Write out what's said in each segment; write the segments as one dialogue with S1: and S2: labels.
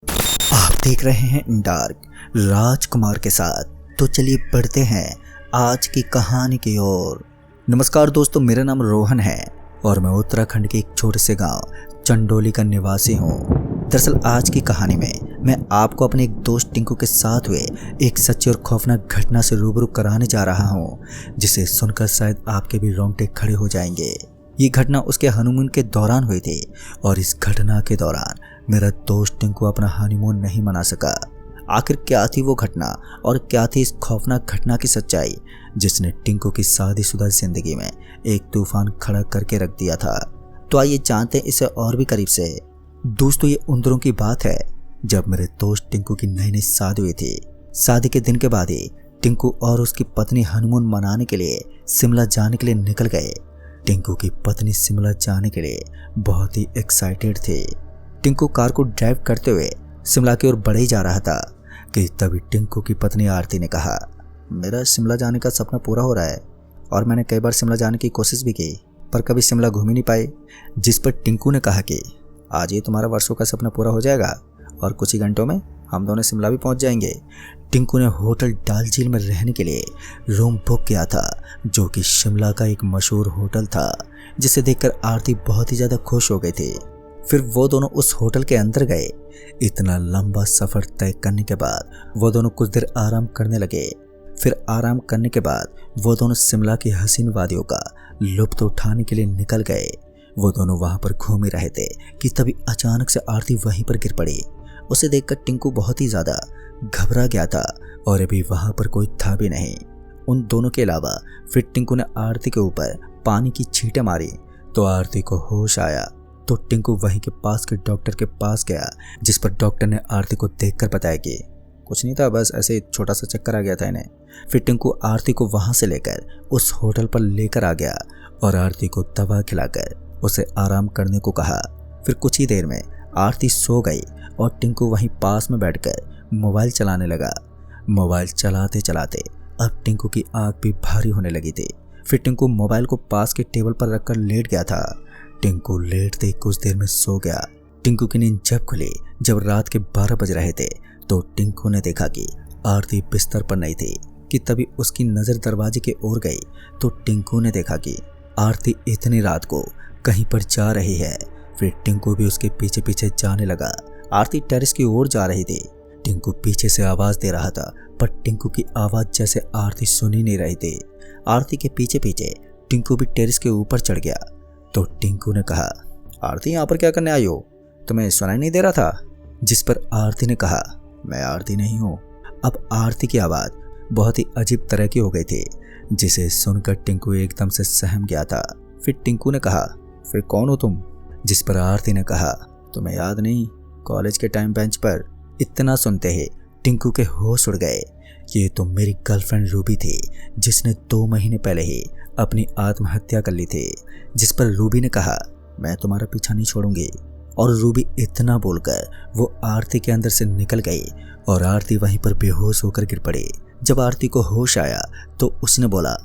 S1: आप देख रहे हैं डार्क राजकुमार के साथ। तो चलिए बढ़ते हैं आज की कहानी की ओर। नमस्कार दोस्तों, मेरा नाम रोहन है और मैं उत्तराखंड के एक छोटे से गांव चंडोली का निवासी हूं। दरअसल आज की कहानी में मैं आपको अपने एक दोस्त टिंकू के साथ हुए एक सच्ची और खौफनाक घटना से रूबरू कराने जा रहा हूं, जिसे सुनकर शायद आपके भी रोंगटे खड़े हो जाएंगे। ये घटना उसके हनीमून के दौरान हुई थी और इस घटना के दौरान मेरा दोस्त टिंकू अपना हनीमून नहीं मना सका। आखिर क्या थी वो घटना और क्या थी इस खौफनाक घटना की सच्चाई, जिसने टिंकू की शादीशुदा जिंदगी में एक तूफान खड़ा करके रख दिया था। तो आइए जानते हैं इसे और भी करीब से। दोस्तों, ये उन दिनों की बात है जब मेरे दोस्त टिंकू की नई नई शादी हुई थी। शादी के दिन के बाद ही टिंकू और उसकी पत्नी हनीमून मनाने के लिए शिमला जाने के लिए निकल गए। टिंकू की पत्नी शिमला जाने के लिए बहुत ही एक्साइटेड थी। टिंकू कार को ड्राइव करते हुए शिमला की ओर बढ़ ही जा रहा था कि तभी टिंकू की पत्नी आरती ने कहा, मेरा शिमला जाने का सपना पूरा हो रहा है और मैंने कई बार शिमला जाने की कोशिश भी की, पर कभी शिमला घूम ही नहीं पाए। जिस पर टिंकू ने कहा कि आज ही तुम्हारा वर्षों का सपना पूरा हो जाएगा और कुछ ही घंटों में हम दोनों शिमला भी पहुंच जाएंगे। टिंकू ने होटल डाल झील में रहने के लिए रूम बुक किया था, जो कि शिमला का एक मशहूर होटल था, जिसे देखकर आरती बहुत ही ज़्यादा खुश हो गई थी। फिर वो दोनों उस होटल के अंदर गए। इतना लंबा सफ़र तय करने के बाद वो दोनों कुछ देर आराम करने लगे। फिर आराम करने के बाद वो दोनों शिमला की हसीन वादियों का लुत्फ़ उठाने के लिए निकल गए। वो दोनों वहाँ पर घूम ही रहे थे कि तभी अचानक से आरती वहीं पर गिर पड़ी। उसे देखकर टिंकू बहुत ही ज़्यादा घबरा गया था और अभी वहाँ पर कोई था भी नहीं। उन दोनों के अलावा फिर टिंकू ने आरती के ऊपर पानी की छींटें मारी तो आरती को होश आया। तो टिंकू वहीं के पास के डॉक्टर के पास गया, जिस पर डॉक्टर ने आरती को देखकर बताया कि कुछ नहीं था, बस ऐसे छोटा सा चक्कर आ गया था इन्हें। फिर टिंकू आरती को वहाँ से लेकर उस होटल पर लेकर आ गया और आरती को दवा खिलाकर उसे आराम करने को कहा। फिर कुछ ही देर में आरती सो गई और टिंकू वहीं पास में बैठकर मोबाइल चलाने लगा। मोबाइल चलाते चलाते अब टिंकू की आंख भी भारी होने लगी थी। फिर टिंकू मोबाइल को पास के टेबल पर रखकर लेट गया था। टिंकू लेटते ही कुछ देर में सो गया। टिंकू की नींद जब खुली, जब रात के 12 बज रहे थे, तो टिंकू ने देखा कि आरती बिस्तर पर नहीं थी कि तभी उसकी नज़र दरवाजे की ओर गई। तो टिंकू ने देखा कि आरती इतनी रात को कहीं पर जा रही है। फिर टिंकू भी उसके पीछे पीछे जाने लगा। आरती टेरेस की ओर जा रही थी। टिंकू पीछे से आवाज़ दे रहा था, पर टिंकू की आवाज़ जैसे आरती सुन ही नहीं रही थी। आरती के पीछे पीछे टिंकू भी टेरेस के ऊपर चढ़ गया। तो टिंकू ने कहा, आरती यहाँ पर क्या करने आई हो? तुम्हें सुनाई नहीं दे रहा था? जिस पर आरती ने कहा, मैं आरती नहीं हूँ। अब आरती की आवाज़ बहुत ही अजीब तरह की हो गई थी, जिसे सुनकर टिंकू एकदम से सहम गया था। फिर टिंकू ने कहा, फिर कौन हो तुम? जिस पर आरती ने कहा, तुम्हें याद नहीं, कॉलेज के टाइम बेंच पर। इतना सुनते ही टिंकू के होश उड़ गए। ये तो मेरी गर्लफ्रेंड रूबी थी, जिसने 2 महीने पहले ही अपनी आत्महत्या कर ली थी। जिस पर रूबी ने कहा, मैं तुम्हारा पीछा नहीं छोड़ूंगी। और रूबी इतना बोलकर वो आरती के अंदर से निकल गई और आरती वहीं पर बेहोश होकर गिर पड़ी। जब आरती को होश आया तो उसने बोला,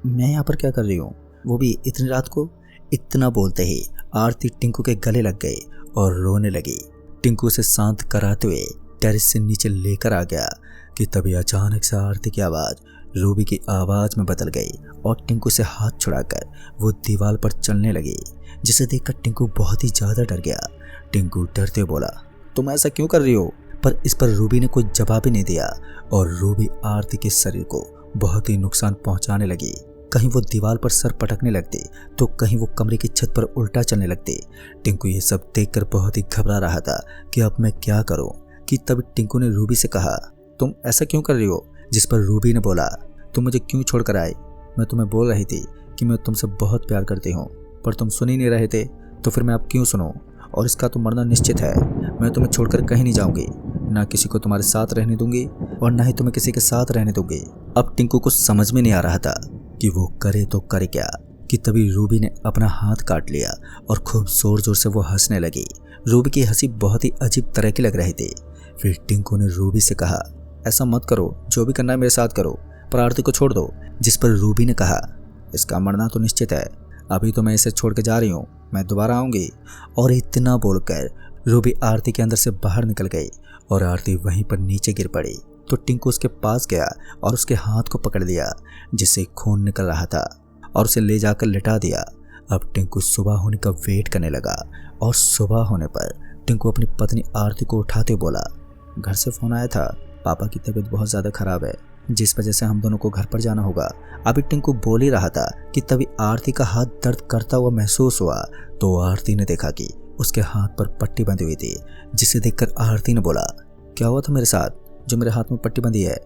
S1: मैं यहाँ पर क्या कर रही हूँ, वो भी इतनी रात को? इतना बोलते ही आरती टिंकू के गले लग गई और रोने लगी। टिंकू उसे शांत कराते हुए टेरेस से नीचे लेकर आ गया कि तभी अचानक से आरती की आवाज़ रूबी की आवाज़ में बदल गई और टिंकू से हाथ छुड़ाकर वो दीवार पर चलने लगी, जिसे देखकर टिंकू बहुत ही ज़्यादा डर गया। टिंकू डरते बोला, तुम ऐसा क्यों कर रही हो? पर इस पर रूबी ने कोई जवाब ही नहीं दिया और रूबी आरती के शरीर को बहुत ही नुकसान पहुंचाने लगी। कहीं वो दीवार पर सर पटकने लगती तो कहीं वो कमरे की छत पर उल्टा चलने लगती। टिंकू ये सब देखकर बहुत ही घबरा रहा था कि अब मैं क्या करूं। कि तभी टिंकू ने रूबी से कहा, तुम ऐसा क्यों कर रही हो? जिस पर रूबी ने बोला, तुम मुझे क्यों छोड़कर आए? मैं तुम्हें बोल रही थी कि मैं तुमसे बहुत प्यार करती हूँ, पर तुम सुन ही नहीं रहे थे, तो फिर मैं अब क्यों सुनूं? और इसका तो मरना निश्चित है। मैं तुम्हें छोड़कर कहीं नहीं जाऊंगी, ना किसी को तुम्हारे साथ रहने दूंगी और ना ही तुम्हें किसी के साथ रहने दूंगी। अब टिंकू को समझ में नहीं आ रहा था कि वो करे तो करे क्या। कि तभी रूबी ने अपना हाथ काट लिया और खूब जोर जोर से वो हंसने लगी। रूबी की हंसी बहुत ही अजीब तरह की लग रही थी। फिर टिंकू ने रूबी से कहा, ऐसा मत करो, जो भी करना है मेरे साथ करो, पर आरती को छोड़ दो। जिस पर रूबी ने कहा, इसका मरना तो निश्चित है, अभी तो मैं इसे छोड़ के जा रही हूँ, मैं दोबारा आऊँगी। और इतना बोलकर रूबी आरती के अंदर से बाहर निकल गई और आरती वहीं पर नीचे गिर पड़ी तो टिंकू उसके पास गया और उसके हाथ को पकड़ लिया जिससे खून निकल रहा था और उसे ले जाकर लिटा दिया। अब टिंकू सुबह होने का वेट करने लगा और सुबह होने पर टिंकू अपनी पत्नी आरती को उठाते बोला, घर से फोन आया था, पापा की तबीयत बहुत ज़्यादा खराब है जिस वजह से हम दोनों को घर पर जाना होगा। अभी टिंकू बोल ही रहा था कि तभी आरती का हाथ दर्द करता हुआ महसूस हुआ तो आरती ने देखा कि उसके हाथ पर पट्टी बंधी हुई थी, जिसे देखकर आरती ने बोला, क्या हुआ था मेरे साथ जो मेरे हाथ में पट्टी बंधी है।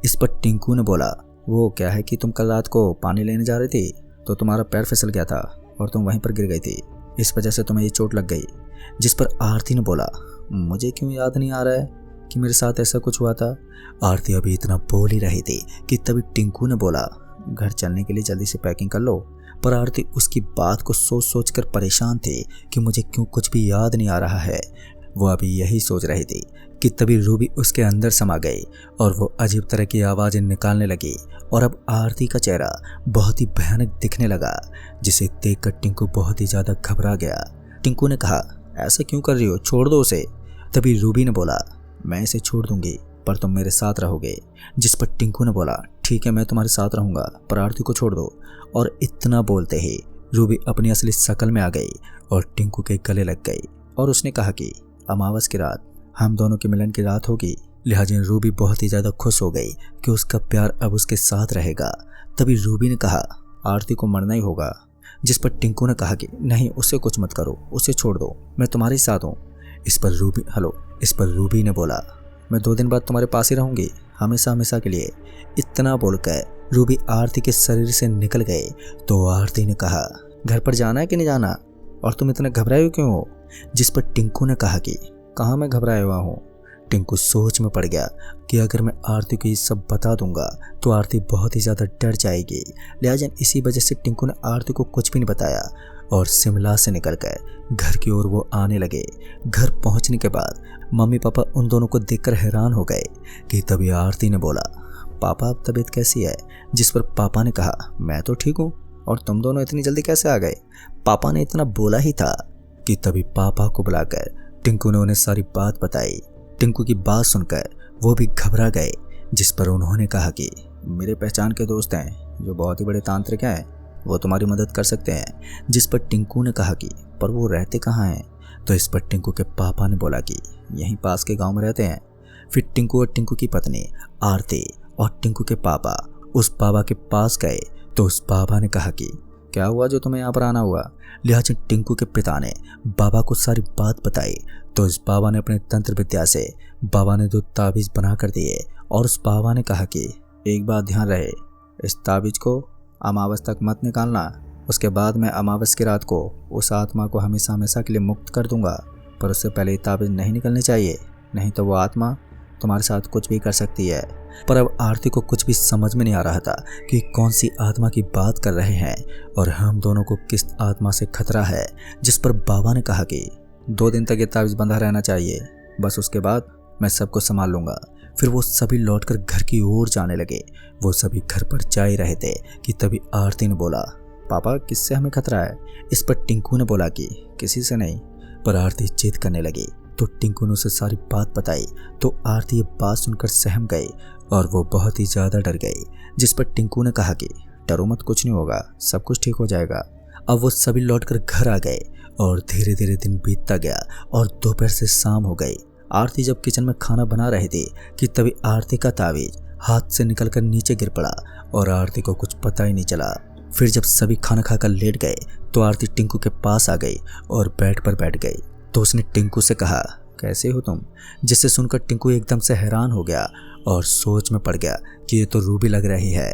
S1: इस पर टिंकू ने बोला, वो क्या है कि तुम कल रात को पानी लेने जा रही थी तो तुम्हारा पैर फिसल गया था और तुम वहीं पर गिर गई थी, इस वजह से तुम्हें ये चोट लग गई। जिस पर आरती ने बोला, मुझे क्यों याद नहीं आ रहा है कि मेरे साथ ऐसा कुछ हुआ था। आरती अभी इतना बोल ही रही थी कि तभी टिंकू ने बोला, घर चलने के लिए जल्दी से पैकिंग कर लो। पर आरती उसकी बात को सोच सोच कर परेशान थी कि मुझे क्यों कुछ भी याद नहीं आ रहा है। वो अभी यही सोच रही थी कि तभी रूबी उसके अंदर समा गई और वो अजीब तरह की आवाज़ें निकालने लगी और अब आरती का चेहरा बहुत ही भयानक दिखने लगा, जिसे देखकर टिंकू बहुत ही ज़्यादा घबरा गया। टिंकू ने कहा, ऐसा क्यों कर रही हो, छोड़ दो उसे। तभी रूबी ने बोला, मैं इसे छोड़ दूंगी पर तुम मेरे साथ रहोगे। जिस पर टिंकू ने बोला, ठीक है मैं तुम्हारे साथ रहूंगा पर आरती को छोड़ दो। और इतना बोलते ही रूबी अपनी असली शक्ल में आ गई और टिंकू के गले लग गई और उसने कहा कि अमावस की रात हम दोनों के मिलन की रात होगी। लिहाजा रूबी बहुत ही ज़्यादा खुश हो गई कि उसका प्यार अब उसके साथ रहेगा। तभी रूबी ने कहा, आरती को मरना ही होगा। जिस पर टिंकू ने कहा कि नहीं, उससे कुछ मत करो, उसे छोड़ दो, मैं तुम्हारे साथ हूँ। इस पर रूबी ने बोला, मैं 2 दिन बाद तुम्हारे पास ही रहूंगी, हमेशा हमेशा के लिए। इतना बोलकर रूबी आरती के शरीर से निकल गए तो आरती ने कहा, घर पर जाना है कि नहीं जाना, और तुम इतने घबराए हुए क्यों हो। जिस पर टिंकू ने कहा कि कहाँ मैं घबराया हुआ हूँ। टिंकू सोच में पड़ गया कि अगर मैं आरती को ये सब बता दूंगा तो आरती बहुत ही ज़्यादा डर जाएगी। लिहाजा इसी वजह से टिंकू ने आरती को कुछ भी नहीं बताया और शिमला से निकलकर घर की ओर वो आने लगे। घर पहुंचने के बाद मम्मी पापा उन दोनों को देखकर हैरान हो गए कि तभी आरती ने बोला, पापा अब तबीयत कैसी है। जिस पर पापा ने कहा, मैं तो ठीक हूँ, और तुम दोनों इतनी जल्दी कैसे आ गए। पापा ने इतना बोला ही था कि तभी पापा को बुलाकर टिंकू ने उन्हें सारी बात बताई। टिंकू की बात सुनकर वो भी घबरा गए। जिस पर उन्होंने कहा कि मेरे पहचान के दोस्त हैं जो बहुत ही बड़े तांत्रिक हैं, वो तुम्हारी मदद कर सकते हैं। जिस पर टिंकू ने कहा कि पर वो रहते कहाँ हैं। तो इस पर टिंकू के पापा ने बोला कि यहीं पास के गांव में रहते हैं। फिर टिंकू और टिंकू की पत्नी आरती और टिंकू के पापा उस बाबा के पास गए तो उस बाबा ने कहा कि क्या हुआ जो तुम्हें यहाँ पर आना हुआ। लिहाजा टिंकू के पिता ने बाबा को सारी बात बताई तो इस बाबा ने अपने तंत्र विद्या से बाबा ने 2 ताबीज़ बना कर दिए और उस बाबा ने कहा कि एक बात ध्यान रहे, इस ताबीज़ को अमावस तक मत निकालना। उसके बाद मैं अमावस की रात को उस आत्मा को हमेशा हमेशा के लिए मुक्त कर दूंगा, पर उससे पहले ये ताबीज़ नहीं निकलनी चाहिए, नहीं तो वो आत्मा तुम्हारे साथ कुछ भी कर सकती है। पर अब आरती को कुछ भी समझ में नहीं आ रहा था कि कौन सी आत्मा की बात कर रहे हैं और हम दोनों को किस आत्मा से खतरा है। जिस पर बाबा ने कहा कि 2 दिन तक ये ताबीज़ बंधा रहना चाहिए, बस उसके बाद मैं सबको संभाल लूँगा। फिर वो सभी लौटकर घर की ओर जाने लगे। वो सभी घर पर जा ही रहे थे कि तभी आरती ने बोला, पापा किससे हमें खतरा है। इस पर टिंकू ने बोला कि किसी से नहीं। पर आरती जिद करने लगी तो टिंकू ने उसे सारी बात बताई तो आरती ये बात सुनकर सहम गई और वो बहुत ही ज़्यादा डर गई। जिस पर टिंकू ने कहा कि डरो मत, कुछ नहीं होगा, सब कुछ ठीक हो जाएगा। अब वो सभी लौटकर घर आ गए और धीरे धीरे दिन बीतता गया और दोपहर से शाम हो गई। आरती जब किचन में खाना बना रही थी कि तभी आरती का ताबीज़ हाथ से निकलकर नीचे गिर पड़ा और आरती को कुछ पता ही नहीं चला। फिर जब सभी खाना खाकर लेट गए तो आरती टिंकू के पास आ गई और बेड पर बैठ गई तो उसने टिंकू से कहा, कैसे हो तुम। जिससे सुनकर टिंकू एकदम से हैरान हो गया और सोच में पड़ गया कि ये तो रूबी लग रही है।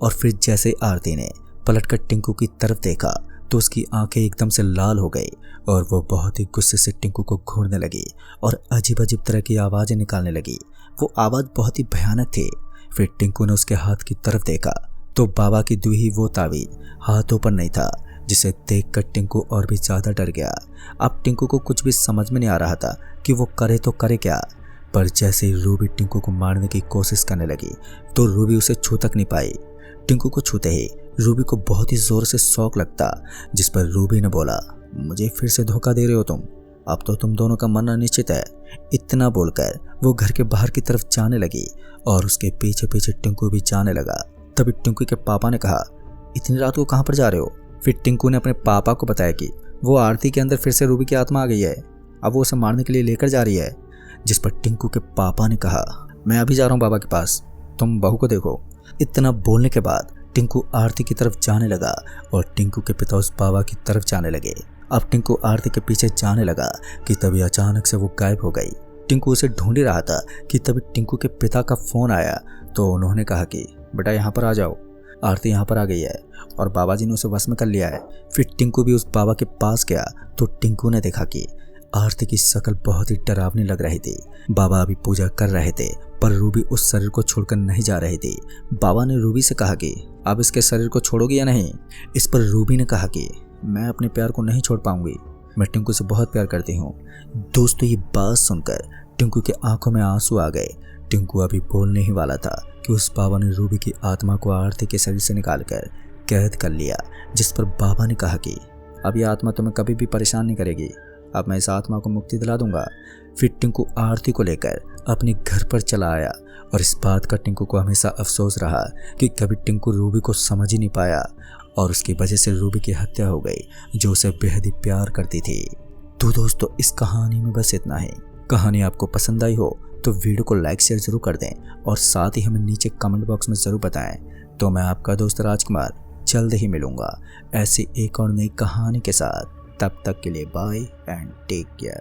S1: और फिर जैसे ही आरती ने पलटकर टिंकू की तरफ देखा तो उसकी आंखें एकदम से लाल हो गई और वो बहुत ही गुस्से से टिंकू को घूरने लगी और अजीब अजीब तरह की आवाज़ें निकालने लगी। वो आवाज़ बहुत ही भयानक थी। फिर टिंकू ने उसके हाथ की तरफ देखा तो बाबा की दी हुई वो ताबीज़ हाथों पर नहीं था, जिसे देखकर टिंकू और भी ज़्यादा डर गया। अब टिंकू को कुछ भी समझ में नहीं आ रहा था कि वो करे तो करे क्या। पर जैसे ही रूबी टिंकू को मारने की कोशिश करने लगी तो रूबी उसे छू तक नहीं पाई। टिंकू को छूते ही रूबी को बहुत ही ज़ोर से शौक लगता। जिस पर रूबी ने बोला, मुझे फिर से धोखा दे रहे हो तुम। अब तो तुम दोनों का मन अनिश्चित है। इतना बोलकर वो घर के बाहर की तरफ जाने लगी और उसके पीछे पीछे टिंकू भी जाने लगा। तभी टिंकू के पापा ने कहा, इतनी रात को कहाँ पर जा रहे हो? फिर टिंकू ने अपने पापा को बताया कि वो आरती के अंदर फिर से रूबी की आत्मा आ गई है, अब वो उसे मारने के लिए लेकर जा रही है। जिस पर टिंकू के पापा ने कहा, मैं अभी जा रहा हूँ बाबा के पास, तुम बहू को देखो। इतना बोलने के बाद टिंकू आरती की तरफ जाने लगा और टिंकू के पिता उस बाबा की तरफ जाने लगे। अब टिंकू आरती के पीछे जाने लगा कि तभी अचानक से वो गायब हो गई। टिंकू उसे ढूंढ ही रहा था कि तभी टिंकू के पिता का फोन आया तो उन्होंने कहा कि बेटा यहाँ पर आ जाओ, आरती यहाँ पर आ गई है और बाबा जी ने उसे वश में कर लिया है। फिर टिंकू भी उस बाबा के पास गया तो टिंकू ने देखा कि आरती की शक्ल बहुत ही डरावनी लग रही थी। बाबा अभी पूजा कर रहे थे पर रूबी उस शरीर को छोड़कर नहीं जा रही थी। बाबा ने रूबी से कहा कि अब इसके शरीर को छोड़ोगी या नहीं? इस पर रूबी ने कहा कि मैं अपने प्यार को नहीं छोड़ पाऊंगी, मैं टिंकू से बहुत प्यार करती हूँ। दोस्तों ये बात सुनकर टिंकू के आंखों में आंसू आ गए। टिंकू अभी बोलने ही वाला था कि उस बाबा ने रूबी की आत्मा को आरती के शरीर से निकालकर कैद कर लिया। जिस पर बाबा ने कहा कि अब यह आत्मा तुम्हें कभी भी परेशान नहीं करेगी, अब मैं इस आत्मा को मुक्ति दिला दूंगा। फिर टिंकू आरती को लेकर अपने घर पर चला आया और इस बात का टिंकू को हमेशा अफसोस रहा कि कभी टिंकू रूबी को समझ ही नहीं पाया और उसकी वजह से रूबी की हत्या हो गई जो उसे बेहद ही प्यार करती थी। तो दोस्तों इस कहानी में बस इतना ही। कहानी आपको पसंद आई हो तो वीडियो को लाइक शेयर जरूर कर दें और साथ ही हमें नीचे कमेंट बॉक्स में ज़रूर बताएं। तो मैं आपका दोस्त राजकुमार जल्द ही मिलूंगा ऐसी एक और नई कहानी के साथ। तब तक के लिए बाय एंड टेक केयर।